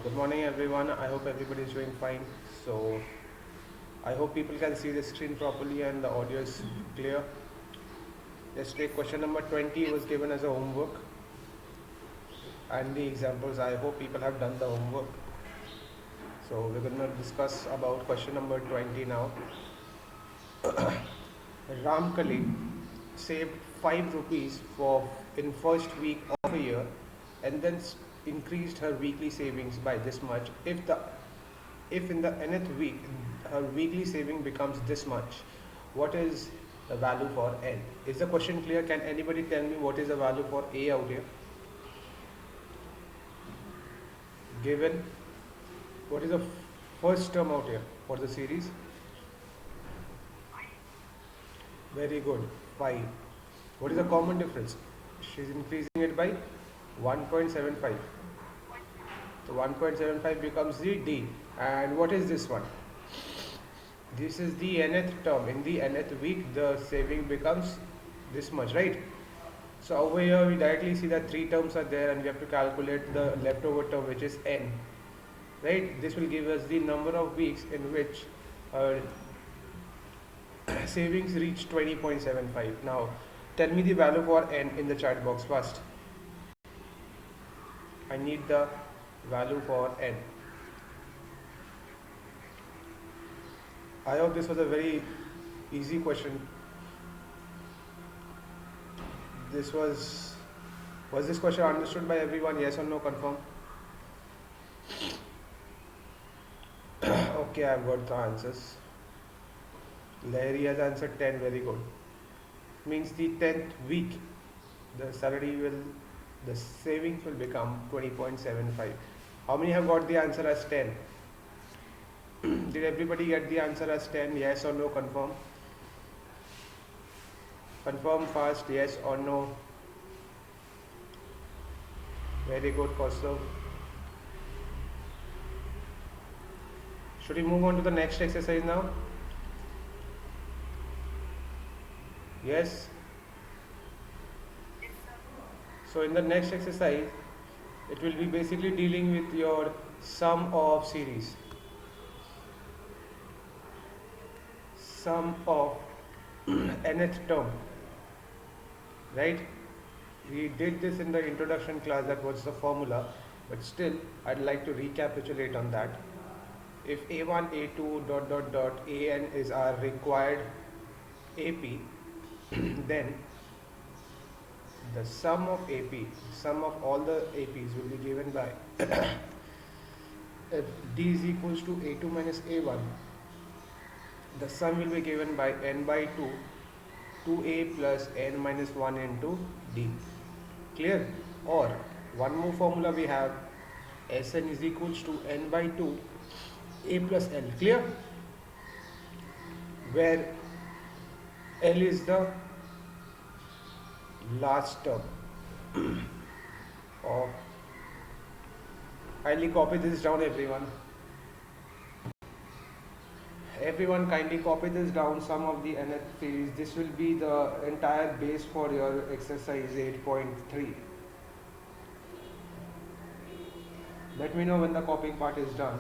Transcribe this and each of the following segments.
Good morning, everyone. I hope everybody is doing fine. So, I hope people can see the screen properly and the audio is clear. Yesterday, question number 20 was given as a homework, and the examples. I hope people have done the homework. So, we're going to discuss about question number 20 now. Ram Kali saved 5 rupees for in first week of a year, and then increased her weekly savings by this much. If in the nth week her weekly saving becomes this much, what is the value for n? Is the question clear? Can anybody tell me what is the value for a out here? Given what is the first term out here for the series? Very good, 5. What is the common difference? She's increasing it by 1.75. So 1.75 becomes the D. And what is this one? This is the nth term. In the nth week, the saving becomes this much, right? So over here, we directly see that 3 terms are there and we have to calculate the leftover term, which is n. Right? This will give us the number of weeks in which our savings reach 20.75. Now, tell me the value for n in the chat box first. I need the value for n. I hope this was a very easy question. Was this question understood by everyone? Yes or no? Confirm. Okay, I've got the answers. Larry has answered 10. Very good. Means the 10th week, the savings will become 20.75. How many have got the answer as 10? Did everybody get the answer as 10? Yes or no? Confirm. Confirm fast, yes or no. Very good, Kaustav. Should we move on to the next exercise now? Yes? So in the next exercise, it will be basically dealing with your sum of series. Sum of nth term. Right? We did this in the introduction class, that was the formula, but still I'd like to recapitulate on that. If A1, A2, dot dot dot, AN is our required AP, then the sum of AP, sum of all the APs will be given by if D is equals to A2 minus A1, the sum will be given by n by 2, 2A plus n minus 1 into D. Clear? Or one more formula we have, Sn is equals to n by 2 A plus L. Clear? Where L is the last term of. Kindly copy this down, everyone. Everyone kindly copy this down, sum of the nth series. This will be the entire base for your exercise 8.3. Let me know when the copying part is done.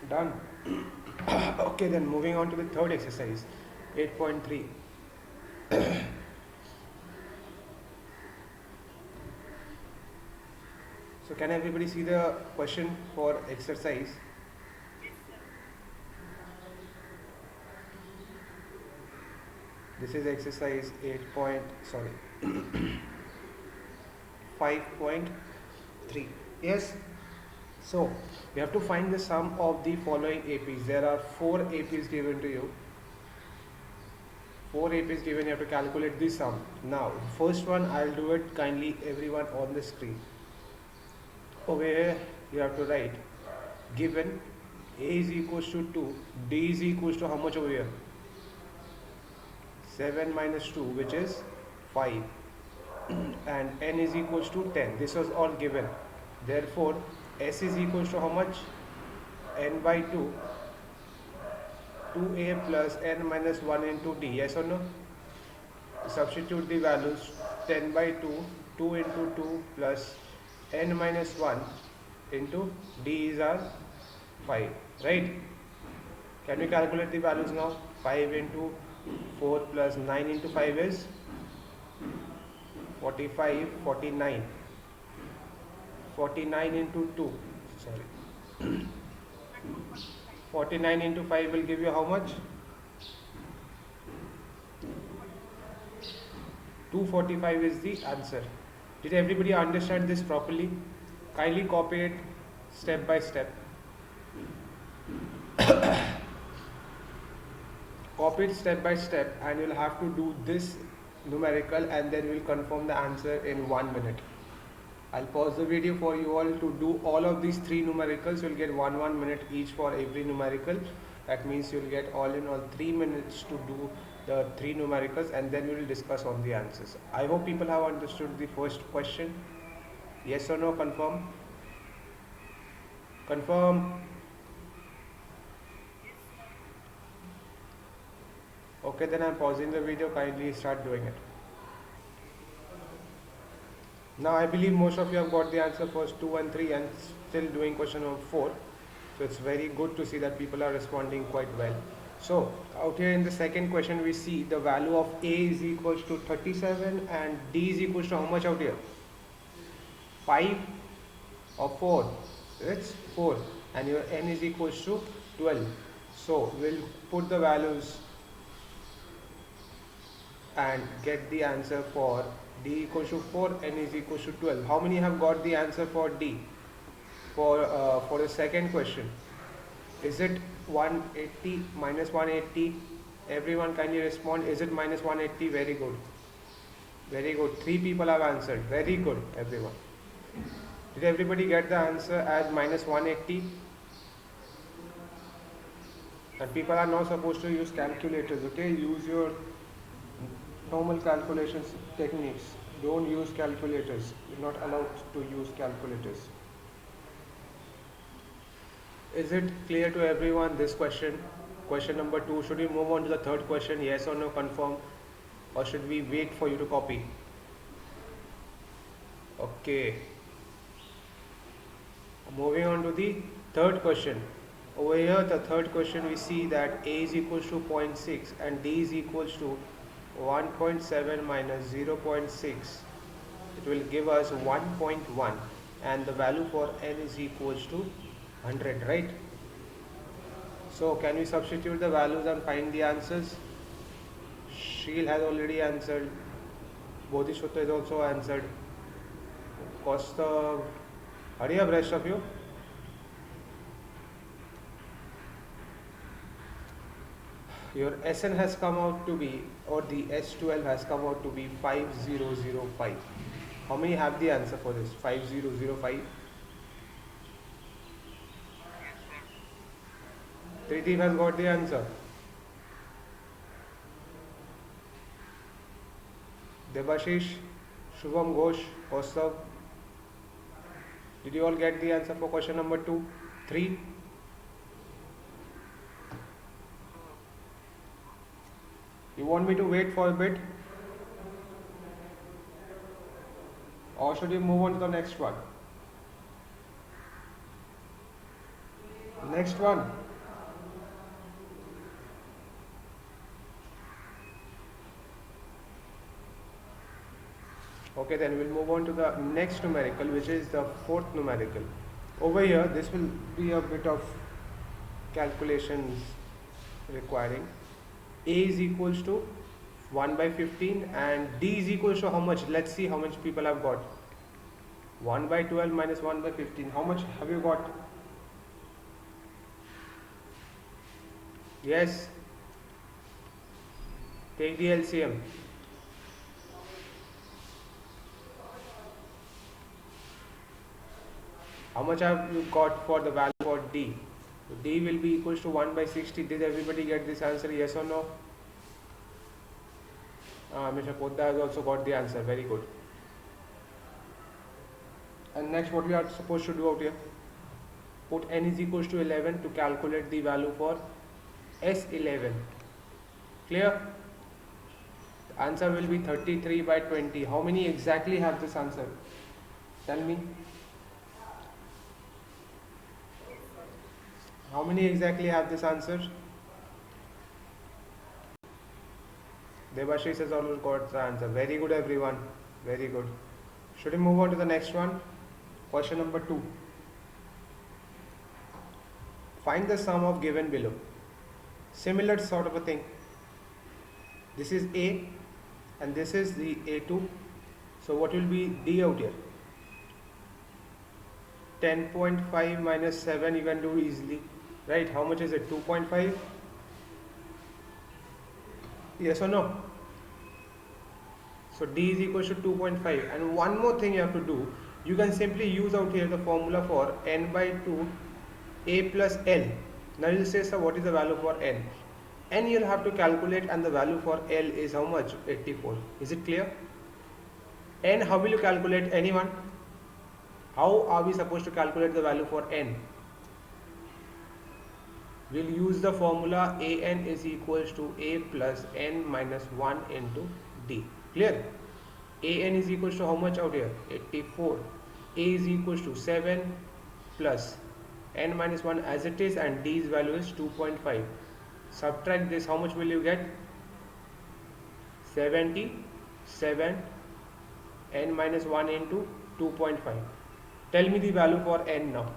Done. Okay, then moving on to the third exercise, 8.3. So can everybody see the question for exercise? This is exercise 5.3. Yes. So you have to find the sum of the following APs. There are 4 APs given to you. 4 APs given, you have to calculate the sum. Now, first one, I'll do it kindly everyone on the screen. Over here you have to write, given a is equals to 2, d is equals to how much over here? 7 minus 2, which is 5, and n is equals to 10. This was all given. Therefore s is equals to how much? N by 2, 2a plus n minus 1 into d. Yes or no? Substitute the values. 10 by 2, 2 into 2 plus n minus 1 into d is our 5, right? Can we calculate the values now? 5 into 4 plus 9 into 5 is 45, 49. 49 into 2, sorry. 49 into 5 will give you how much? 245 is the answer. Did everybody understand this properly? Kindly copy it step by step. Copy it step by step, and you'll have to do this numerical, and then we'll confirm the answer in 1 minute. I'll pause the video for you all to do all of these 3 numericals. You'll get 1 minute each for every numerical. That means you'll get all in all 3 minutes to do the 3 numericals, and then we will discuss on the answers. I hope people have understood the first question. Yes or no? Confirm. Confirm. Okay, then I'm pausing the video. Kindly start doing it. Now I believe most of you have got the answer for 2 and 3 and still doing question number 4. So it's very good to see that people are responding quite well. So out here in the second question we see the value of a is equals to 37 and d is equals to how much out here? 5 or 4? It's 4, and your n is equals to 12. So we'll put the values and get the answer for d equals to 4, n is equals to 12. How many have got the answer for d? For the second question, is it 180 minus 180? Everyone kindly respond. Is it minus 180? Very good. Very good. 3 people have answered. Very good, everyone. Did everybody get the answer as minus 180? And people are not supposed to use calculators, okay? Use your normal calculations techniques. Don't use calculators. You're not allowed to use calculators. Is it clear to everyone this question? Question number 2. Should we move on to the third question? Yes or no? Confirm. Or should we wait for you to copy? Okay. Moving on to the third question. Over here, the third question, we see that a is equals to 0.6 and d is equals to 1.7 minus 0.6. It will give us 1.1, and the value for n is equals to 100, right? So can we substitute the values and find the answers? Sheel has already answered. Bodhisattva has also answered. Costa, hurry up, rest of you. Your SN has come out to be, or the S12 has come out to be 5005. How many have the answer for this? 5005. Trideep has got the answer. Debashish, Shubham Ghosh, Kaustav. Did you all get the answer for question number 2, 3? You want me to wait for a bit? Or should we move on to the next one? Next one. Okay, then we'll move on to the next numerical, which is the fourth numerical. Over here, this will be a bit of calculations requiring. A is equals to 1 by 15 and d is equals to how much? Let's see how much people have got. 1 by 12 minus 1 by 15. How much have you got? Yes. Take the LCM. How much have you got for the value for D? So D will be equals to 1 by 60. Did everybody get this answer? Yes or no? Mr. Poddar has also got the answer. Very good. And next, what we are supposed to do out here? Put n is equals to 11 to calculate the value for S11. Clear? The answer will be 33 by 20. How many exactly have this answer? Tell me. How many exactly have this answer? Debashish has always got the answer. Very good, everyone. Very good. Should we move on to the next one? Question number 2. Find the sum of given below. Similar sort of a thing. This is A and this is the A2. So what will be D out here? 10.5 minus 7 you can do easily. Right? How much is it? 2.5? Yes or no? So D is equal to 2.5. And one more thing you have to do. You can simply use out here the formula for n by 2 A plus L. Now you say, sir, what is the value for n? N you'll have to calculate, and the value for L is how much? 84. Is it clear? N, how will you calculate? Anyone? How are we supposed to calculate the value for n? We'll use the formula An is equals to A plus n minus 1 into D. Clear? An is equals to how much out here? 84. A is equals to 7 plus n minus 1 as it is, and D's value is 2.5. Subtract this, how much will you get? 77 n minus 1 into 2.5. Tell me the value for n now.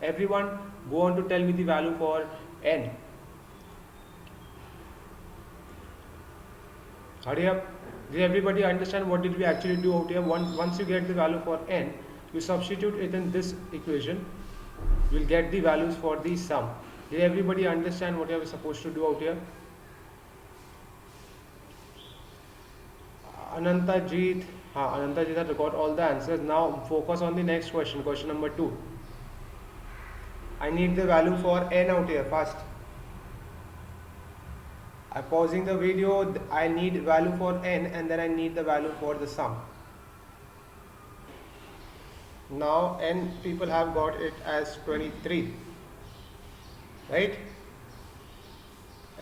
Everyone go on to tell me the value for n. Hurry up. Did everybody understand what did we actually do out here? Once you get the value for n, you substitute it in this equation. You will get the values for the sum. Did everybody understand what you are supposed to do out here? Anantajit has got all the answers. Now focus on the next question, question number 2. I need the value for n out here fast. I'm pausing the video. I need value for n, and then I need the value for the sum. Now n people have got it as 23, right?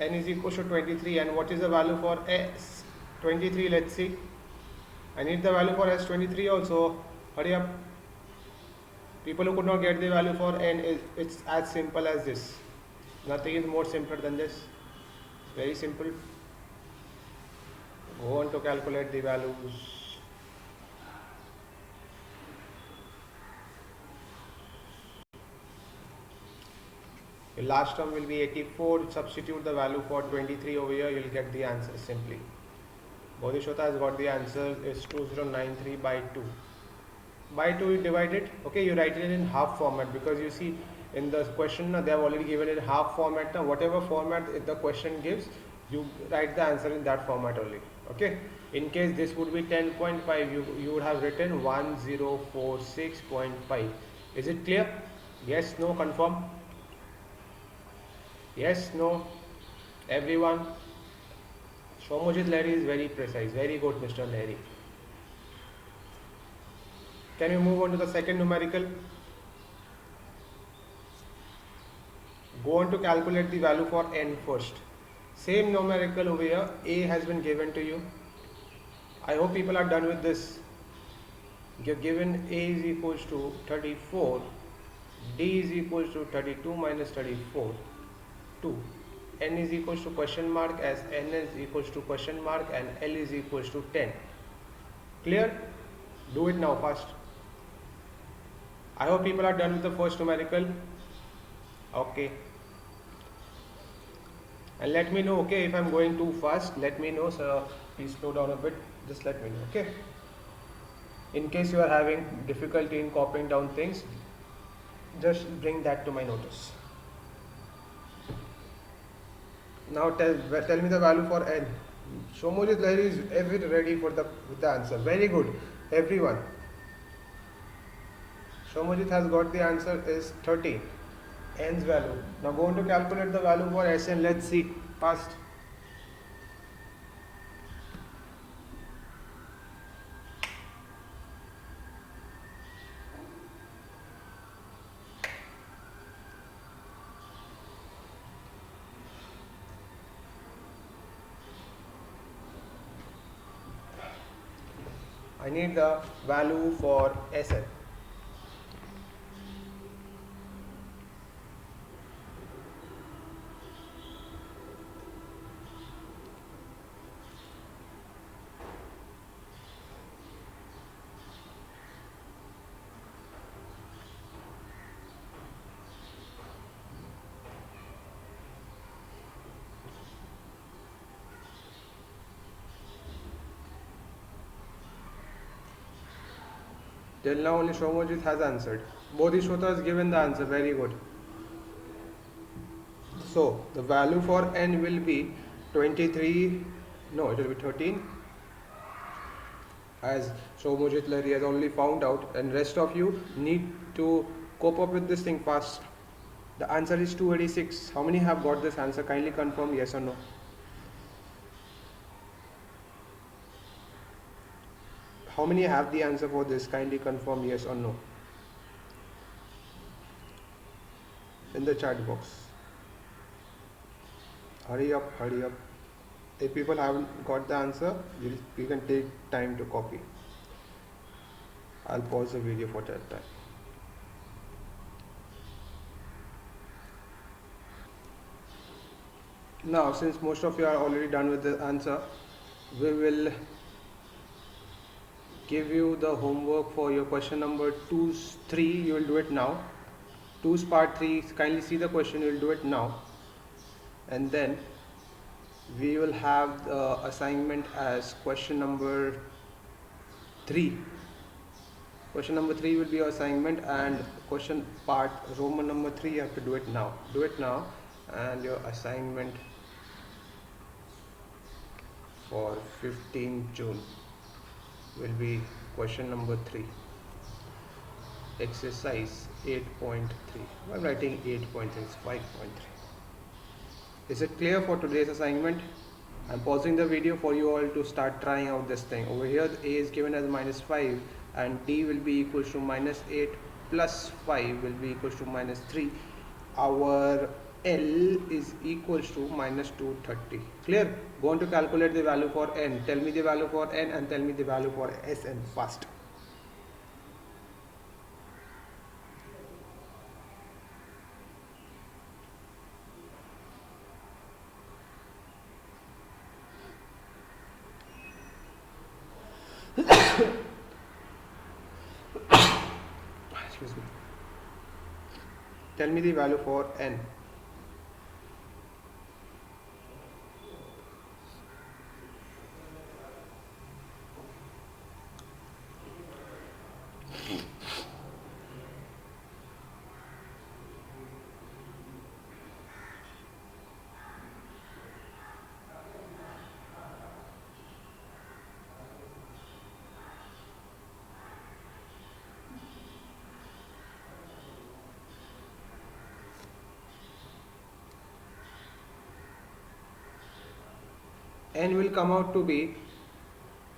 N is equal to 23, and what is the value for S 23? Let's see. I need the value for S23 also. Hurry up. People who could not get the value for n, it's as simple as this. Nothing is more simpler than this. Very simple. Go on to calculate the values. The last term will be 84. Substitute the value for 23 over here. You'll get the answer simply. Bodhishota has got the answer. It's 2093 by 2. By 2 you divide it. Okay, you write it in half format, because you see in the question they have already given it half format. Now whatever format the question gives, you write the answer in that format only. Okay. In case this would be 10.5, you would have written 1046.5. Is it clear? Yes, no, confirm. Yes, no, everyone. Shomojit Lahiri is very precise. Very good, Mr. Lahiri. Can you move on to the second numerical? Go on to calculate the value for n first. Same numerical over here. A has been given to you. I hope people are done with this. You're given A is equals to 34. D is equals to 32 minus 34. 2. N is equals to question mark, as n is equals to question mark, and L is equals to 10. Clear? Do it now fast. I hope people are done with the first numerical. Okay. And let me know, okay, if I'm going too fast, let me know, sir. Please slow down a bit. Just let me know, okay? In case you are having difficulty in copying down things, just bring that to my notice. Now tell me the value for n. Shomojit Lahiri is ever ready with the answer. Very good, everyone. Shomajit has got the answer is 13. N's value. Now going to calculate the value for Sn. Let's see fast. I need the value for Sn. Till now only Shomajit has answered. Bodhisattva has given the answer. Very good. So the value for n will be 23. No, it will be 13. As Shomajit Lahiri has already found out, and rest of you need to cope up with this thing fast. The answer is 286. How many have got this answer? Kindly confirm yes or no. How many have the answer for this? Kindly confirm yes or no in the chat box. Hurry up, hurry up. If people haven't got the answer, you can take time to copy. I'll pause the video for that time. Now, since most of you are already done with the answer, we will give you the homework for your question number 2, 3. You will do it now. 2's part 3. Kindly see the question. You will do it now, and then we will have the assignment as question number 3. Question number 3 will be your assignment, and question part Roman number 3 you have to do it now. Do it now, and your assignment for 15 June will be question number 3. Exercise 8.3. I'm writing 8.3, it's 5.3. Is it clear for today's assignment? I'm pausing the video for you all to start trying out this thing. Over here, A is given as -5 and D will be equals to -8 plus 5 will be equals to -3. Our L is equals to -230. Clear? Go on to calculate the value for N. Tell me the value for N and tell me the value for Sn fast. Excuse me. Tell me the value for N. N will come out to be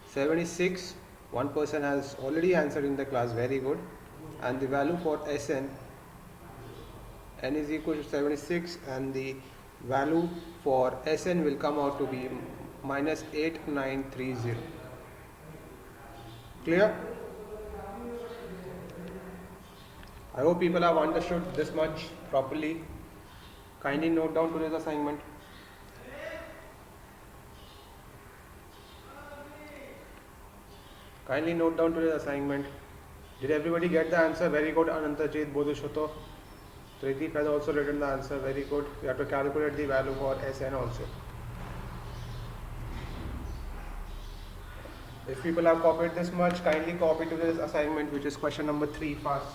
76. One person has already answered in the class, very good. And the value for Sn, N is equal to 76, and the value for Sn will come out to be -8930. Clear? I hope people have understood this much properly. Kindly note down today's assignment. Kindly note down today's assignment. Did everybody get the answer? Very good. Anantajit, Bodhishoto. Trideep has also written the answer. Very good. You have to calculate the value for Sn also. If people have copied this much, kindly copy to this assignment, which is question number 3 fast.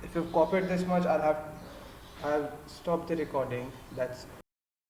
If you've copied this much, I'll stopped the recording. That's